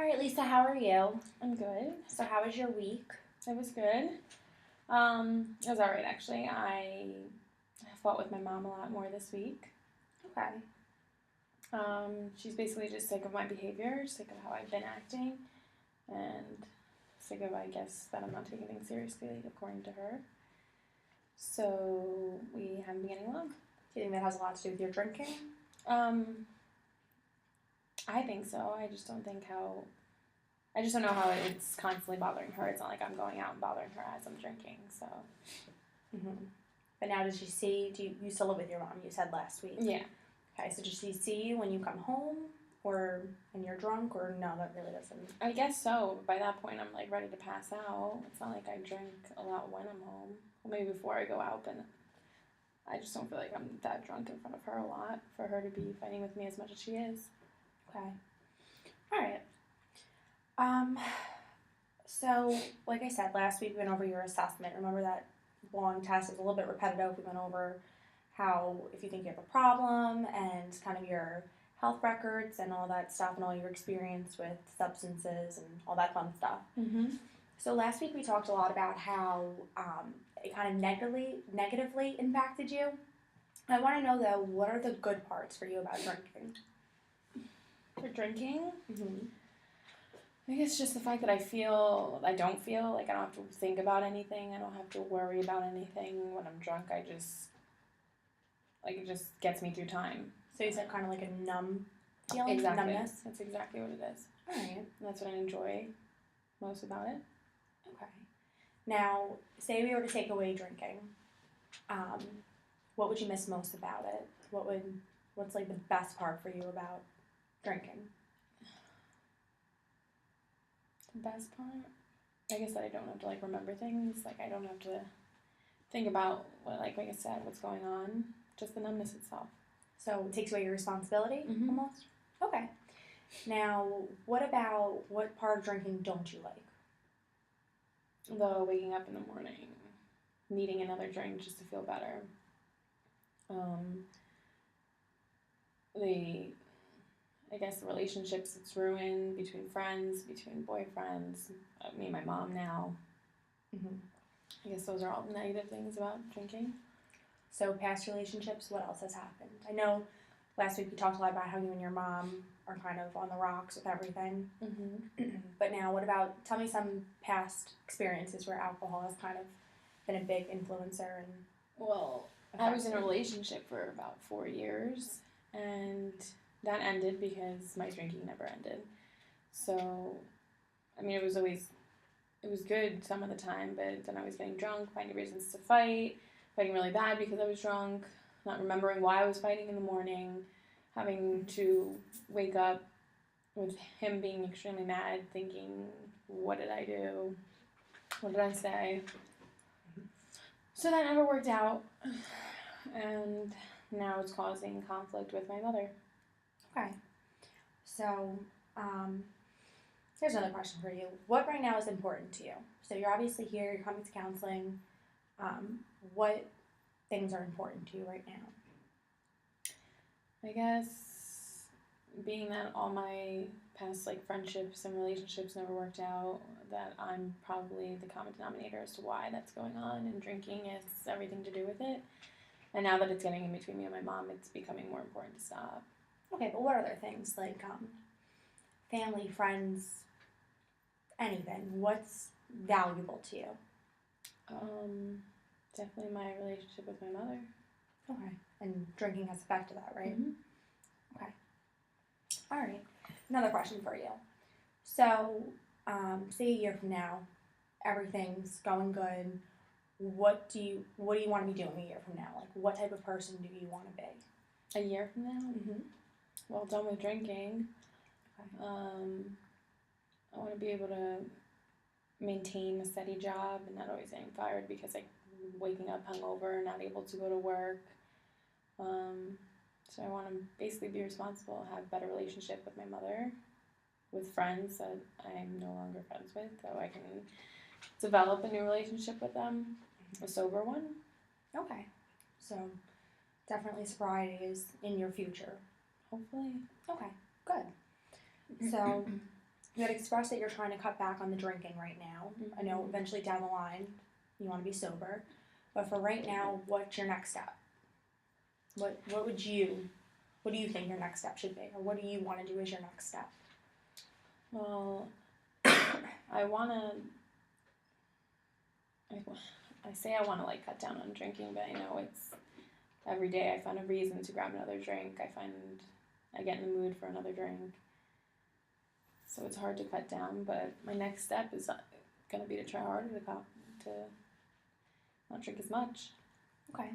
right, Lisa, how are you? I'm good. So how was your week? It was good. It was alright actually. I fought with my mom a lot more this week. Okay. She's basically just sick of my behavior, sick of how I've been acting, and sick of, I guess, that I'm not taking things seriously, according to her. So we haven't been getting along. Do you think that has a lot to do with your drinking? I think so. I just don't know how it's constantly bothering her. It's not like I'm going out and bothering her as I'm drinking, so. Mm-hmm. But now does she see, you still live with your mom, you said last week? Yeah. Okay, so does she see you when you come home or when you're drunk, or no, that really doesn't? I guess so. By that point, I'm like ready to pass out. It's not like I drink a lot when I'm home. Well, maybe before I go out, but I just don't feel like I'm that drunk in front of her a lot for her to be fighting with me as much as she is. Okay. All right. So, like I said, last week we went over your assessment. Remember that long test is a little bit repetitive. We went over how, if you think you have a problem, and kind of your health records and all that stuff, and all your experience with substances and all that fun stuff. Mm-hmm. So last week we talked a lot about how it kind of negatively impacted you. I want to know, though, what are the good parts for you about drinking? For drinking? Mm-hmm. I guess just the fact that I don't feel like I don't have to think about anything. I don't have to worry about anything. When I'm drunk, it just gets me through time. So you said kind of like a numb feeling? Exactly. Numbness? That's exactly what it is. All right. That's what I enjoy most about it. Okay. Now, say we were to take away drinking, what would you miss most about it? What's like the best part for you about drinking? The best part? I guess that I don't have to remember things. I don't have to think about like I said, what's going on. Just the numbness itself. So it takes away your responsibility, mm-hmm. almost? Okay. Now, what part of drinking don't you like? The waking up in the morning, needing another drink just to feel better. The relationships it's ruined between friends, between boyfriends, me and my mom now. Mm-hmm. I guess those are all the negative things about drinking. So past relationships, what else has happened? I know last week we talked a lot about how you and your mom are kind of on the rocks with everything. Mm-hmm. But now tell me some past experiences where alcohol has kind of been a big influencer. Well, I was in a relationship for about 4 years, and that ended because my drinking never ended. So, I mean, it was good some of the time, but then I was getting drunk, finding reasons to fighting really bad because I was drunk, not remembering why I was fighting in the morning, having to wake up with him being extremely mad, thinking, what did I do? What did I say? So that never worked out, and now it's causing conflict with my mother. Okay. So, here's another question for you. What right now is important to you? So you're obviously here, you're coming to counseling. What things are important to you right now? I guess being that all my past friendships and relationships never worked out, that I'm probably the common denominator as to why that's going on, and drinking has everything to do with it. And now that it's getting in between me and my mom, it's becoming more important to stop. Okay, but what other things, like family, friends, anything? What's valuable to you? Definitely my relationship with my mother. Okay, and drinking has affected that, right? Mm-hmm. Okay. All right. Another question for you. So, say a year from now, everything's going good. What do you want to be doing a year from now? What type of person do you want to be? A year from now? Mm-hmm. Well, done with drinking. Okay. I want to be able to maintain a steady job and not always getting fired because waking up hungover, not able to go to work. So I want to basically be responsible, have a better relationship with my mother, with friends that I'm no longer friends with, so I can develop a new relationship with them, a sober one. Okay. So definitely sobriety is in your future. Hopefully. Okay, good. So you had expressed that you're trying to cut back on the drinking right now. I know eventually down the line you want to be sober, but for right now, what's your next step? What do you think your next step should be, or what do you want to do as your next step? Well, I say I want to like cut down on drinking, but I know it's every day I find a reason to grab another drink. I get in the mood for another drink. So it's hard to cut down, but my next step is going to be to try harder to not drink as much. Okay.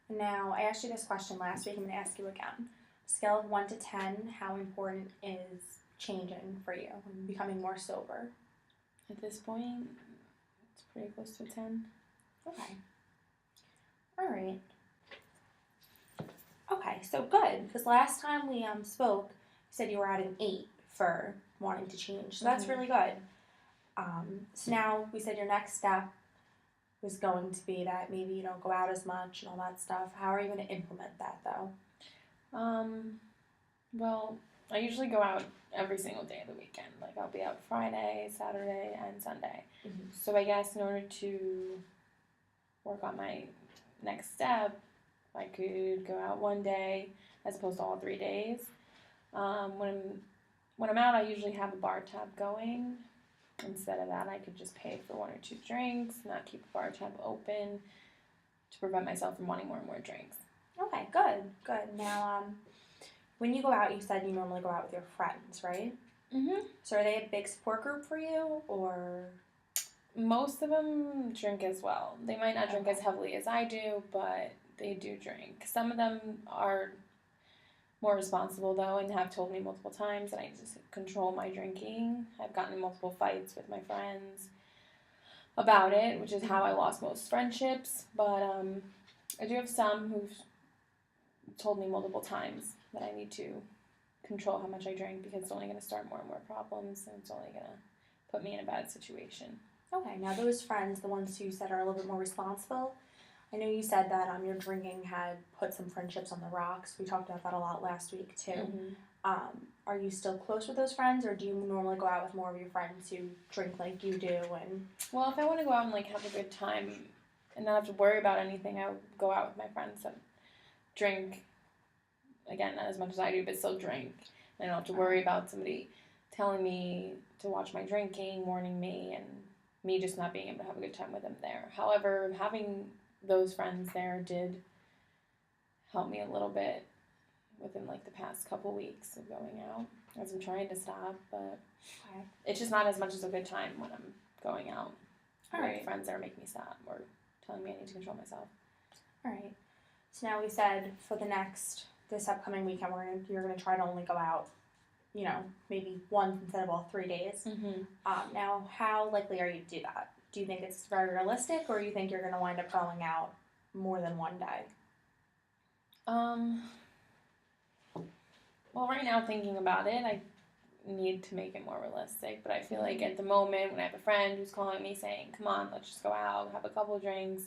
Now, I asked you this question last week. I'm going to ask you again. Scale of 1 to 10, how important is changing for you and becoming more sober? At this point, it's pretty close to a 10. Okay. All right. Okay, so good. Because last time we spoke, you said you were at an 8 for wanting to change. So that's really good. So now we said your next step was going to be that maybe you don't go out as much and all that stuff. How are you going to implement that, though? Well, I usually go out every single day of the weekend. Like, I'll be out Friday, Saturday, and Sunday. Mm-hmm. So I guess in order to work on my next step, I could go out one day as opposed to all 3 days. When I'm out, I usually have a bar tab going. Instead of that, I could just pay for 1 or 2 drinks, not keep the bar tab open to prevent myself from wanting more and more drinks. Okay, good. Now, when you go out, you said you normally go out with your friends, right? Mm-hmm. So are they a big support group for you, or? Most of them drink as well. They might not drink as heavily as I do, but they do drink. Some of them are more responsible, though, and have told me multiple times that I need to control my drinking. I've gotten in multiple fights with my friends about it, which is how I lost most friendships. But I do have some who've told me multiple times that I need to control how much I drink because it's only going to start more and more problems, and it's only going to put me in a bad situation. Okay, now those friends, the ones who you said are a little bit more responsible, I know you said that your drinking had put some friendships on the rocks. We talked about that a lot last week, too. Mm-hmm. Are you still close with those friends, or do you normally go out with more of your friends who drink like you do? And well, if I want to go out and like have a good time and not have to worry about anything, I would go out with my friends that drink, again, not as much as I do, but still drink. And I don't have to worry about somebody telling me to watch my drinking, warning me, and me just not being able to have a good time with them there. However, having those friends there did help me a little bit within like the past couple weeks of going out as I'm trying to stop, but it's just not as much as a good time when I'm going out. All right. Friends there make me stop or telling me I need to control myself. All right. So now we said for this upcoming weekend, you're gonna try to only go out, maybe once instead of all 3 days. Mm-hmm. Now, how likely are you to do that? Do you think it's very realistic, or you think you're going to wind up going out more than one day? Well, right now, thinking about it, I need to make it more realistic. But I feel like at the moment, when I have a friend who's calling me saying, come on, let's just go out, have a couple of drinks,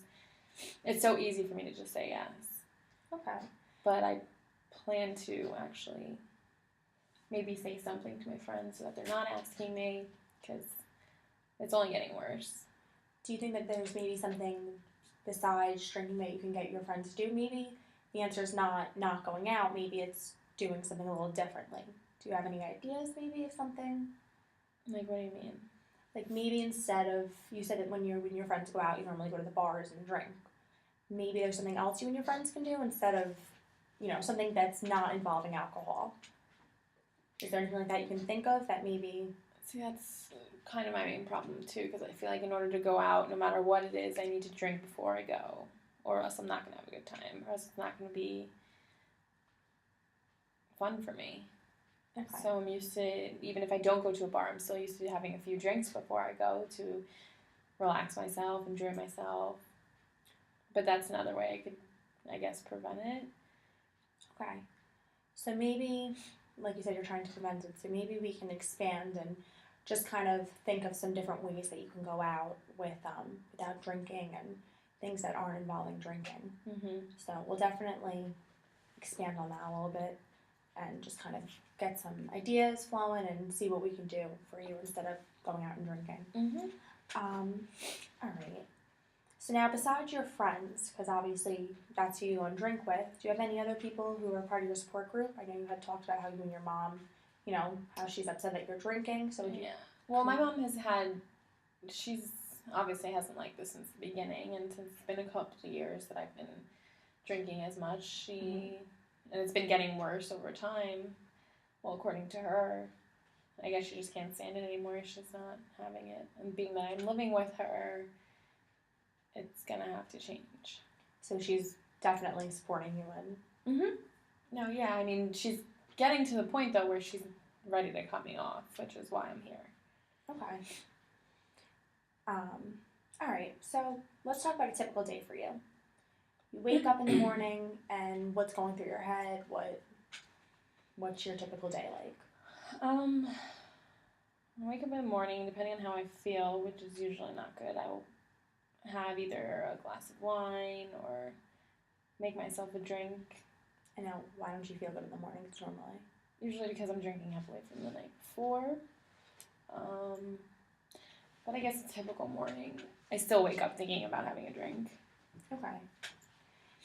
it's so easy for me to just say yes. Okay. But I plan to actually maybe say something to my friends so that they're not asking me, because it's only getting worse. Do you think that there's maybe something besides drinking that you can get your friends to do? Maybe the answer is not going out. Maybe it's doing something a little differently. Do you have any ideas maybe of something? Like, what do you mean? Like maybe instead of, you said that when your friends go out, you normally go to the bars and drink. Maybe there's something else you and your friends can do instead of, something that's not involving alcohol. Is there anything like that you can think of that maybe... See, that's kind of my main problem, too, because I feel like in order to go out, no matter what it is, I need to drink before I go, or else I'm not going to have a good time, or else it's not going to be fun for me. Okay. So I'm used to, even if I don't go to a bar, I'm still used to having a few drinks before I go to relax myself, enjoy myself. But that's another way I could, I guess, prevent it. Okay. So maybe, like you said, you're trying to prevent it, so maybe we can expand and just kind of think of some different ways that you can go out without drinking and things that aren't involving drinking. Mm-hmm. So we'll definitely expand on that a little bit and just kind of get some ideas flowing and see what we can do for you instead of going out and drinking. All right. So now, besides your friends, because obviously that's who you go and drink with, do you have any other people who are part of your support group? I know you had talked about how you and your mom, how she's upset that you're drinking. So would you? Yeah. Well, my mom she's obviously hasn't liked this since the beginning, and since it's been a couple of years that I've been drinking as much, and it's been getting worse over time. Well, according to her, I guess she just can't stand it anymore. She's not having it, and being that I'm living with her, it's gonna have to change. So she's definitely supporting you in. No, yeah, I mean, she's getting to the point though where she's ready to cut me off, which is why I'm here. Okay. All right. So let's talk about a typical day for you. You wake up in the morning, and what's going through your head? What's your typical day like? I wake up in the morning, depending on how I feel, which is usually not good. I will have either a glass of wine or make myself a drink. I know. Why don't you feel good in the mornings normally? Usually because I'm drinking heavily from the night before. But I guess a typical morning, I still wake up thinking about having a drink. Okay.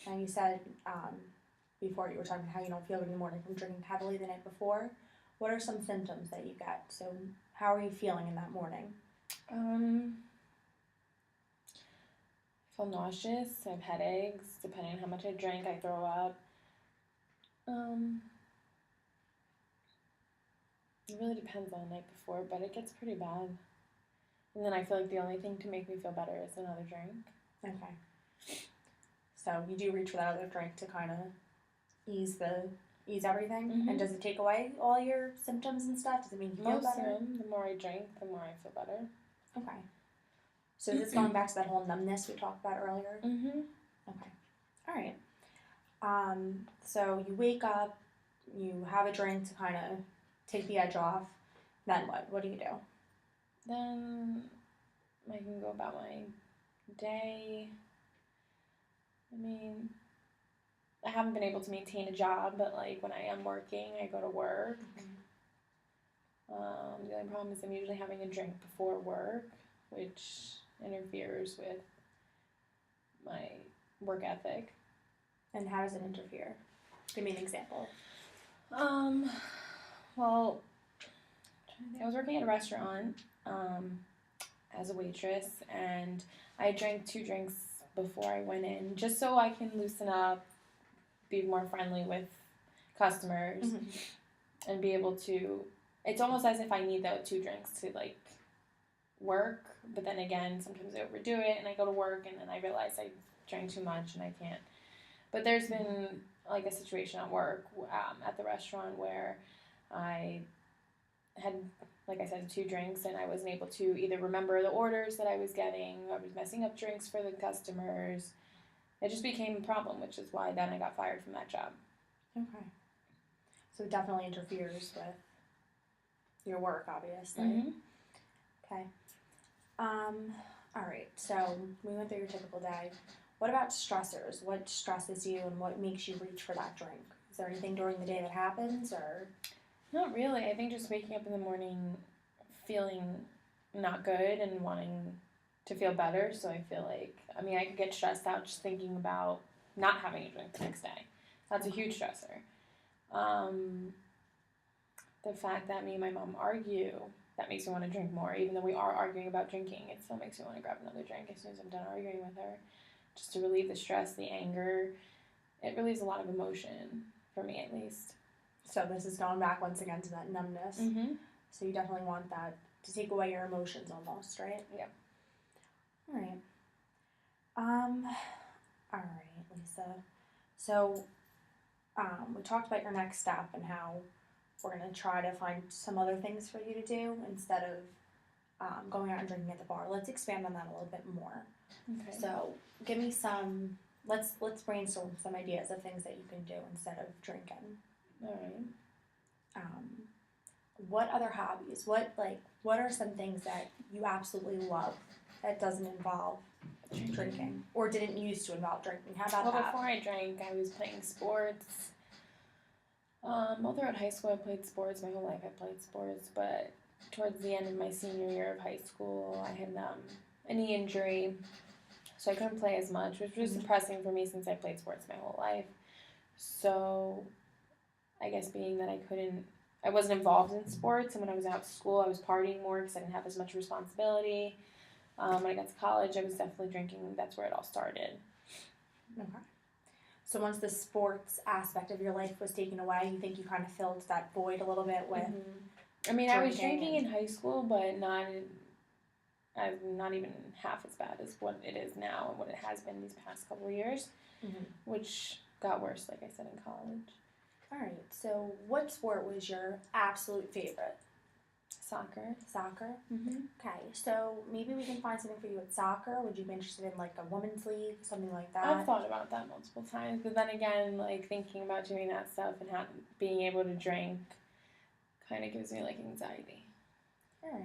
And you said before you were talking about how you don't feel good in the morning from drinking heavily the night before. What are some symptoms that you get? So how are you feeling in that morning? I feel nauseous. I have headaches. Depending on how much I drink, I throw up. It really depends on the night before, but it gets pretty bad. And then I feel like the only thing to make me feel better is another drink. Okay. So you do reach for that other drink to kind of ease everything? Mm-hmm. And does it take away all your symptoms and stuff? Does it make you feel better? Most of them. The more I drink, the more I feel better. Okay. So is this going back to that whole numbness we talked about earlier? Mm-hmm. Okay. All right. So you wake up, you have a drink to kind of take the edge off. Then what? What do you do? Then I can go about my day. I mean, I haven't been able to maintain a job, but like when I am working, I go to work. The only problem is I'm usually having a drink before work, which interferes with my work ethic. And how does it interfere? Give me an example. Well, I was working at a restaurant as a waitress, and I drank 2 drinks before I went in, just so I can loosen up, be more friendly with customers, and be able to. It's almost as if I need those 2 drinks to like work, but then again, sometimes I overdo it, and I go to work, and then I realize I drank too much, and I can't. But there's been like a situation at work at the restaurant where I had, like I said, 2 drinks, and I wasn't able to either remember the orders that I was getting. I was messing up drinks for the customers. It just became a problem, which is why then I got fired from that job. Okay. So it definitely interferes with your work, obviously. Mm-hmm. Okay. All right. So we went through your typical day. What about stressors? What stresses you, and what makes you reach for that drink? Is there anything during the day that happens, or? Not really. I think just waking up in the morning feeling not good and wanting to feel better. So I feel like, I mean, I could get stressed out just thinking about not having a drink the next day. That's a huge stressor. The fact that me and my mom argue, that makes me want to drink more. Even though we are arguing about drinking, it still makes me want to grab another drink as soon as I'm done arguing with her. Just to relieve the stress, the anger. It relieves a lot of emotion, for me at least. So this is going back once again to that numbness. Mm-hmm. So you definitely want that to take away your emotions almost, right? Yeah. All right. All right, Lisa. So we talked about your next step and how we're going to try to find some other things for you to do instead of going out and drinking at the bar. Let's expand on that a little bit more. Okay. So give me some, let's brainstorm some ideas of things that you can do instead of drinking. All right. What other hobbies? What are some things that you absolutely love that doesn't involve drinking or didn't used to involve drinking? How about that? Before I drank, I was playing sports. All throughout high school, I played sports. My whole life, I played sports. But towards the end of my senior year of high school, I had a knee injury, so I couldn't play as much, which was depressing for me since I played sports my whole life. So, I guess being that I wasn't involved in sports, and when I was out of school, I was partying more because I didn't have as much responsibility. When I got to college, I was definitely drinking. That's where it all started. Okay. So once the sports aspect of your life was taken away, you think you kind of filled that void a little bit with I mean, I was drinking drinking in high school, but not even half as bad as what it is now and what it has been these past couple of years, which got worse, like I said, in college. All right. So what sport was your absolute favorite? Soccer. Soccer? Okay. So maybe we can find something for you at soccer. Would you be interested in like a women's league, something like that? I've thought about that multiple times, but then again, like thinking about doing that stuff and being able to drink kind of gives me like anxiety. All right.